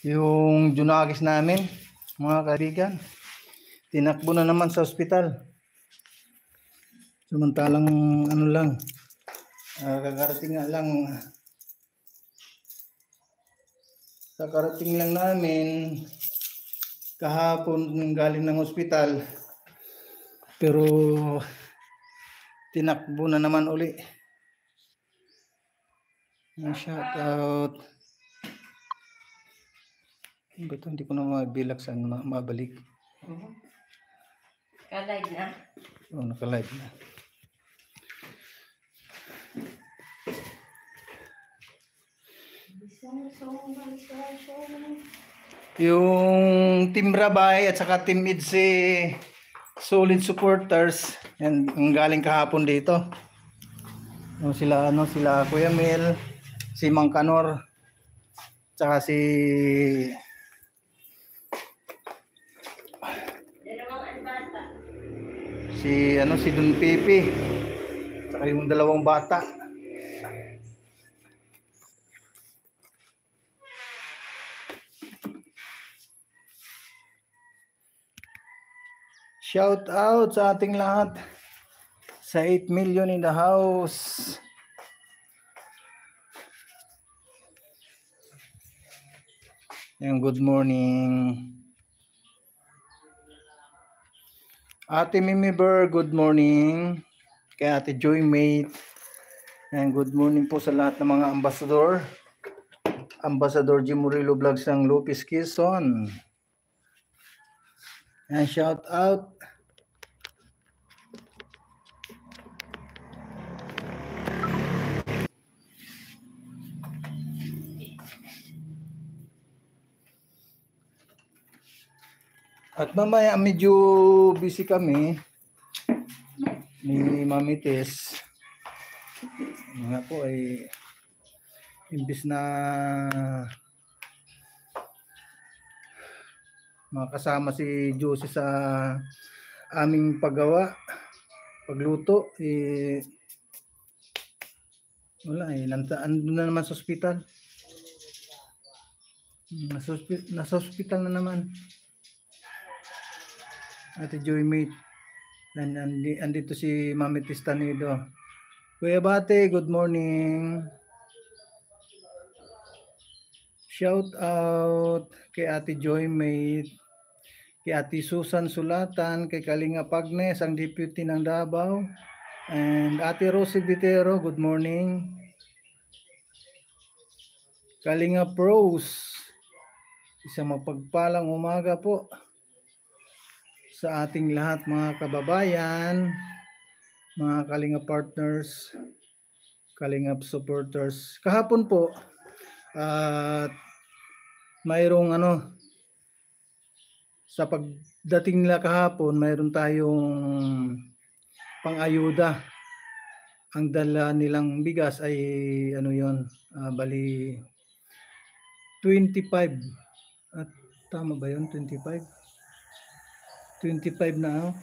Yung junagis namin, mga kaibigan, tinakbo na naman sa ospital. Samantalang ano lang, kakarating lang namin kahapon galing ng ospital. Pero tinakbo na naman uli. Shout out. Ito, hindi ko na mabilak saan mabalik. Ka-live na? Oo, naka-live na. Yung Team Rabay at saka Team Idse solid supporters yan ang galing kahapon dito. Sila Kuya Mel, si Mang Kanor, tsaka si Don Pipi, tsaka yung dalawang bata. Shout out sa ating lahat sa 8 million in the house. And good morning. Ate Mimi Ber, good morning. Kay Ate Joy Mate. And good morning po sa lahat ng mga ambassador. Ambassador Jim Murillo Vlogs ng Lopez Quezon. And shout out. At mamaya medyo busy kami ni Mami Tess. Nga po ay imbis na makasama si Josie sa aming pagluto, wala andun na naman sa ospital. Nasa ospital na naman. Ate Joy Mate. Andito si Mami Tistanido. Kuya Bate, good morning. Shout out kay Ate Joy Mate, kay Ate Susan Sulatan, kay Kalinga Pagnes, ang deputy ng Davao, and Ate Rosie Vitero, good morning. Kalinga Pros, isang mapagpalang umaga po sa ating lahat mga kababayan, mga Kalinga partners, Kalinga supporters. Kahapon po, mayroong sa pagdating nila kahapon, mayroon tayong pang-ayuda. Ang dala nilang bigas ay bali 25. At tama ba yun? 25? 25 na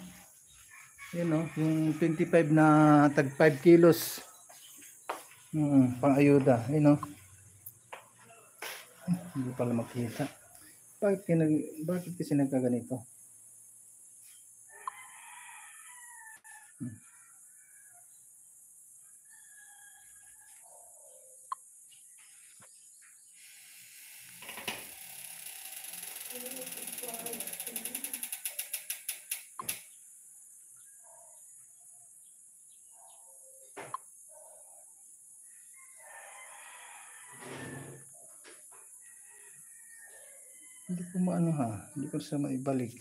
yung 25 na tag 5 kilos pang-ayuda, hindi pala makita. Bakit kasi nagkaganito? Hindi ko hindi ko sa maibalik.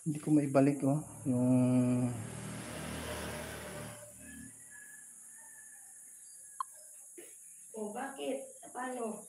Hindi ko maibalik yung bakit? Paano?